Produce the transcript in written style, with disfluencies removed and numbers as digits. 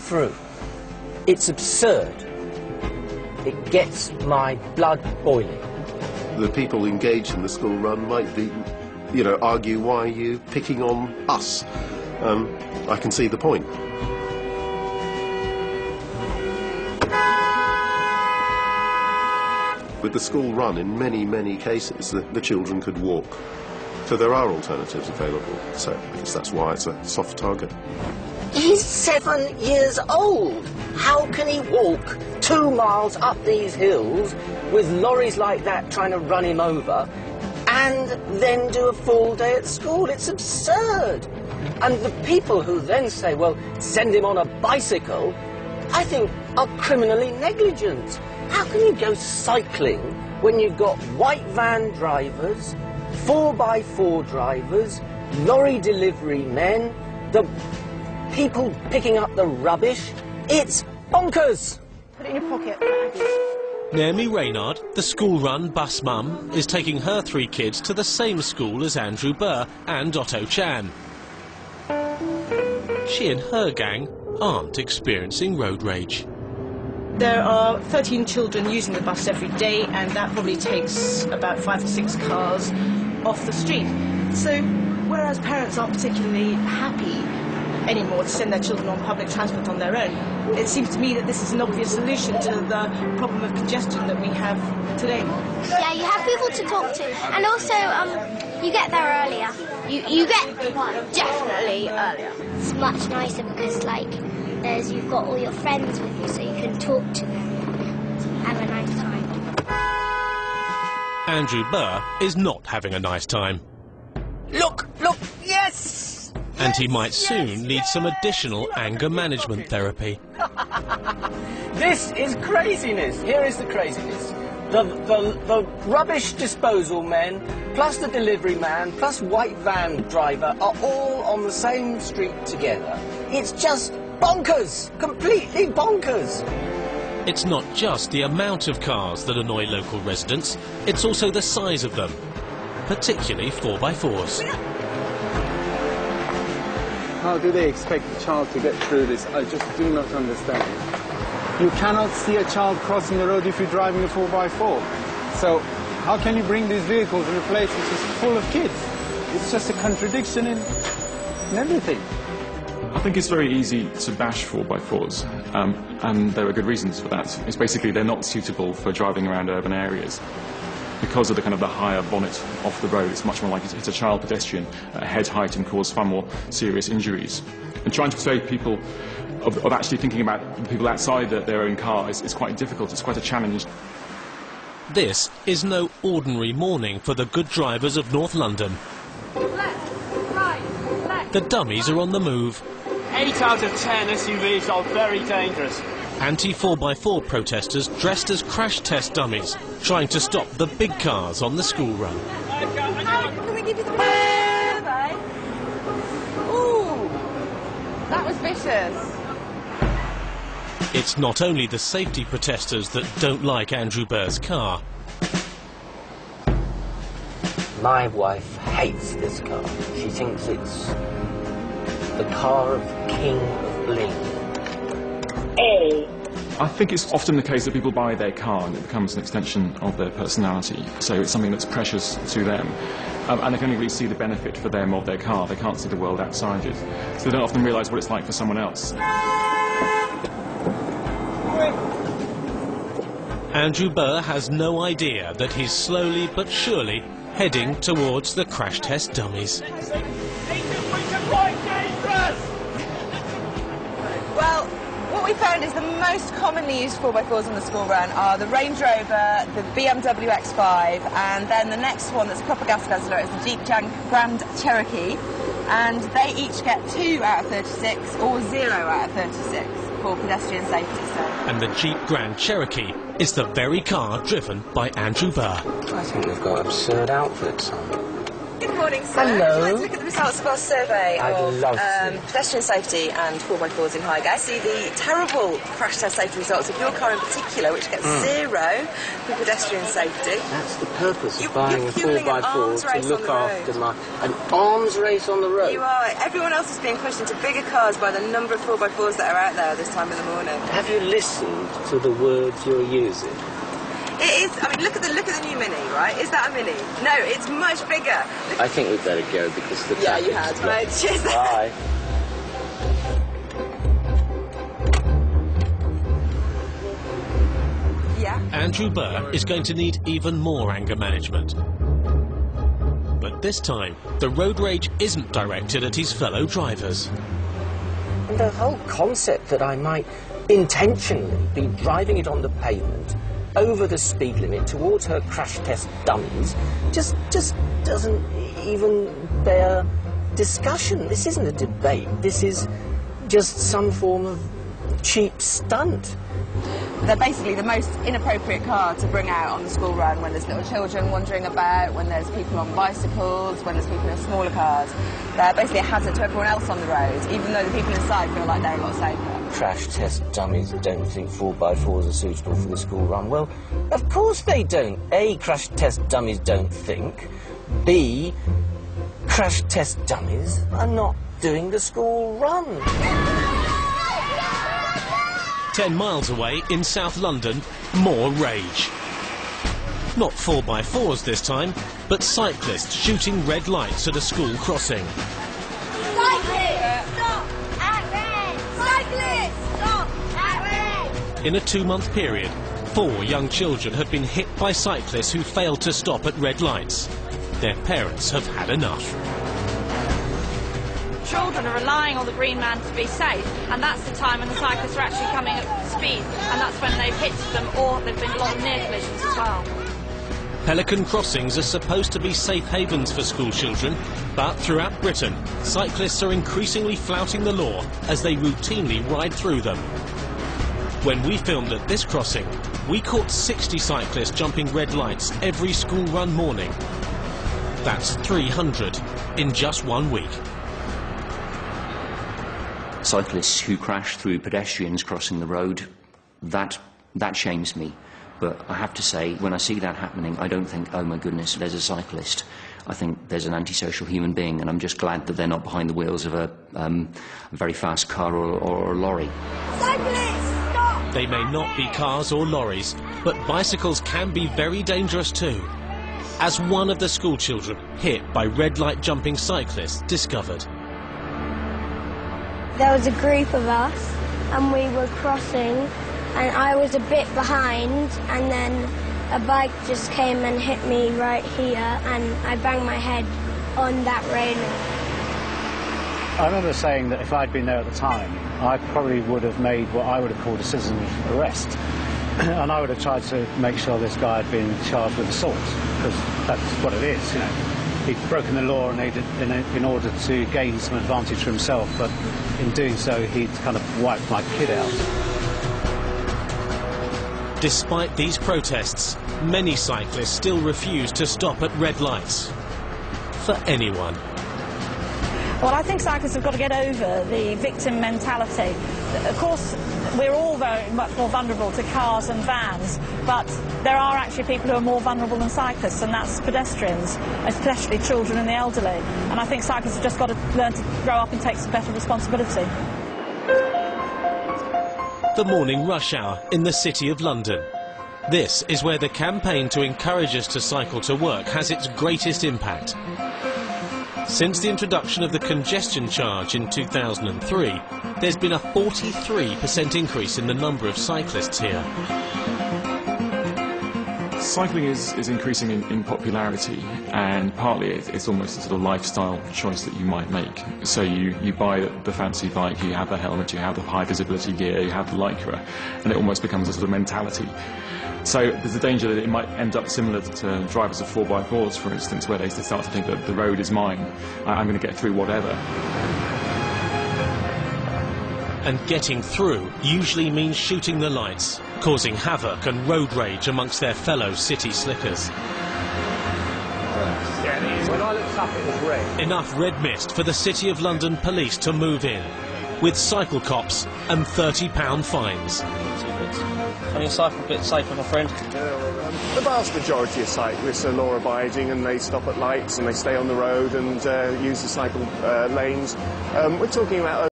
through. It's absurd. It gets my blood boiling. The people engaged in the school run might be, you know, argue, why are you picking on us? I can see the point. With the school run, in many, many cases, the children could walk. So there are alternatives available. So I guess that's why it's a soft target. He's 7 years old. How can he walk 2 miles up these hills with lorries like that trying to run him over and then do a full day at school? It's absurd. And the people who then say, well, send him on a bicycle, I think are criminally negligent. How can you go cycling when you've got white van drivers, 4x4 drivers, lorry delivery men, the people picking up the rubbish? It's bonkers! Put it in your pocket, Maggie. Naomi Reynard, the school-run bus mum, is taking her 3 kids to the same school as Andrew Burr and Otto Chan. She and her gang aren't experiencing road rage. There are 13 children using the bus every day, and that probably takes about 5 or 6 cars off the street. So, whereas parents aren't particularly happy anymore to send their children on public transport on their own, it seems to me that this is an obvious solution to the problem of congestion that we have today. Yeah, you have people to talk to, and also you get there earlier. You get definitely earlier. It's much nicer because, like, you've got all your friends with you, so you can talk to them. Have a nice time. Andrew Burr is not having a nice time. Look, yes! And he might soon need some additional anger management therapy. This is craziness. Here is the craziness. The rubbish disposal men, plus the delivery man, plus white van driver are all on the same street together. It's just bonkers! Completely bonkers! It's not just the amount of cars that annoy local residents, it's also the size of them, particularly 4x4s. How do they expect a child to get through this? I just do not understand. You cannot see a child crossing the road if you're driving a 4x4. So how can you bring these vehicles in a place which is full of kids? It's just a contradiction in everything. I think it's very easy to bash 4x4s, and there are good reasons for that. It's basically they're not suitable for driving around urban areas. Because of the kind of the higher bonnet off the road, it's much more likely to hit a child pedestrian at head height and cause far more serious injuries. And trying to persuade people of actually thinking about the people outside their own car is quite difficult. It's quite a challenge. This is no ordinary morning for the good drivers of North London. Left, right, left. The dummies are on the move. 8 out of 10 SUVs are very dangerous. Anti-4x4 protesters dressed as crash test dummies, trying to stop the big cars on the school run. Can we give you the survey? Ooh, that was vicious. It's not only the safety protesters that don't like Andrew Burr's car. My wife hates this car. She thinks it's the car of King of Bling. I think it's often the case that people buy their car and it becomes an extension of their personality. So it's something that's precious to them. And they can only really see the benefit for them of their car. They can't see the world outside it. So they don't often realise what it's like for someone else. Andrew Burr has no idea that he's slowly but surely heading towards the crash test dummies. Well, what we found is the most commonly used 4x4s on the school run are the Range Rover, the BMW X5, and then the next one that's proper gas guzzler is the Jeep Grand Cherokee, and they each get 2 out of 36 or 0 out of 36 for pedestrian safety. So. And the Jeep Grand Cherokee is the very car driven by Andrew Burr. I think they've got absurd outfits on. Good morning. morning, sir. Hello. Would you like to look at the results of our survey I'd of love to. pedestrian safety and 4x4s in Highgate? See the terrible crash test safety results of your car in particular, which gets 0 for pedestrian safety. That's the purpose You're of buying a fueling an 4x4 arms race to look on the after road. an arms race on the road. You are. Everyone else is being pushed into bigger cars by the number of 4x4s that are out there this time in the morning. Have you listened to the words you're using? It is. I mean, look at the new Mini, right? Is that a Mini? No, it's much bigger. I think we'd better go because the Yeah, you traffic's had. Right. Cheers. Bye. Yeah. Andrew Burr is going to need even more anger management. But this time, the road rage isn't directed at his fellow drivers. And the whole concept that I might intentionally be driving it on the pavement over the speed limit towards her crash test dummies just doesn't even bear discussion. This isn't a debate. This is just some form of cheap stunt. They're basically the most inappropriate car to bring out on the school run when there's little children wandering about, when there's people on bicycles, when there's people in smaller cars. They're basically a hazard to everyone else on the road, even though the people inside feel like they're a lot safer. Crash test dummies don't think 4x4s are suitable for the school run. Well, of course they don't. A, crash test dummies don't think. B, crash test dummies are not doing the school run. 10 miles away in South London, more rage. Not 4x4s this time, but cyclists shooting red lights at a school crossing. Cyclists, stop at red! Cyclists, stop at red! In a 2-month period, 4 young children have been hit by cyclists who failed to stop at red lights. Their parents have had enough. Children are relying on the green man to be safe, and that's the time when the cyclists are actually coming at speed, and that's when they've hit them, or there've been a lot of near collisions as well. Pelican crossings are supposed to be safe havens for school children, but throughout Britain, cyclists are increasingly flouting the law as they routinely ride through them. When we filmed at this crossing, we caught 60 cyclists jumping red lights every school run morning. That's 300 in just 1 week. Cyclists who crash through pedestrians crossing the road, that shames me. But I have to say, when I see that happening, I don't think, oh my goodness, there's a cyclist. I think there's an antisocial human being, and I'm just glad that they're not behind the wheels of a very fast car or a lorry. Cyclists, stop! They may not be cars or lorries, but bicycles can be very dangerous too. As one of the school children hit by red light jumping cyclists discovered. There was a group of us and we were crossing and I was a bit behind and then a bike just came and hit me right here and I banged my head on that railing. I remember saying that if I'd been there at the time, I probably would have made what I would have called a citizen's arrest. And I would have tried to make sure this guy had been charged with assault, because that's what it is, you know. He'd broken the law in order to gain some advantage for himself, but in doing so, he'd kind of wiped my kid out. Despite these protests, many cyclists still refuse to stop at red lights. For anyone. Well, I think cyclists have got to get over the victim mentality. Of course, we're all very much more vulnerable to cars and vans, but there are actually people who are more vulnerable than cyclists, and that's pedestrians, especially children and the elderly. And I think cyclists have just got to learn to grow up and take some better responsibility. The morning rush hour in the City of London. This is where the campaign to encourage us to cycle to work has its greatest impact. Since the introduction of the congestion charge in 2003, there's been a 43% increase in the number of cyclists here. Cycling is increasing in popularity, and partly it's almost a sort of lifestyle choice that you might make. So you buy the fancy bike, you have the helmet, you have the high visibility gear, you have the Lycra, and it almost becomes a sort of mentality. So there's a danger that it might end up similar to drivers of 4x4s, for instance, where they start to think that the road is mine, I'm going to get through whatever. And getting through usually means shooting the lights, causing havoc and road rage amongst their fellow city slickers. When I look up, it was red. Enough red mist for the City of London police to move in, with cycle cops and £30 fines. On your cycle a bit safer, my friend. The vast majority of cyclists are law-abiding and they stop at lights and they stay on the road and use the cycle lanes. We're talking about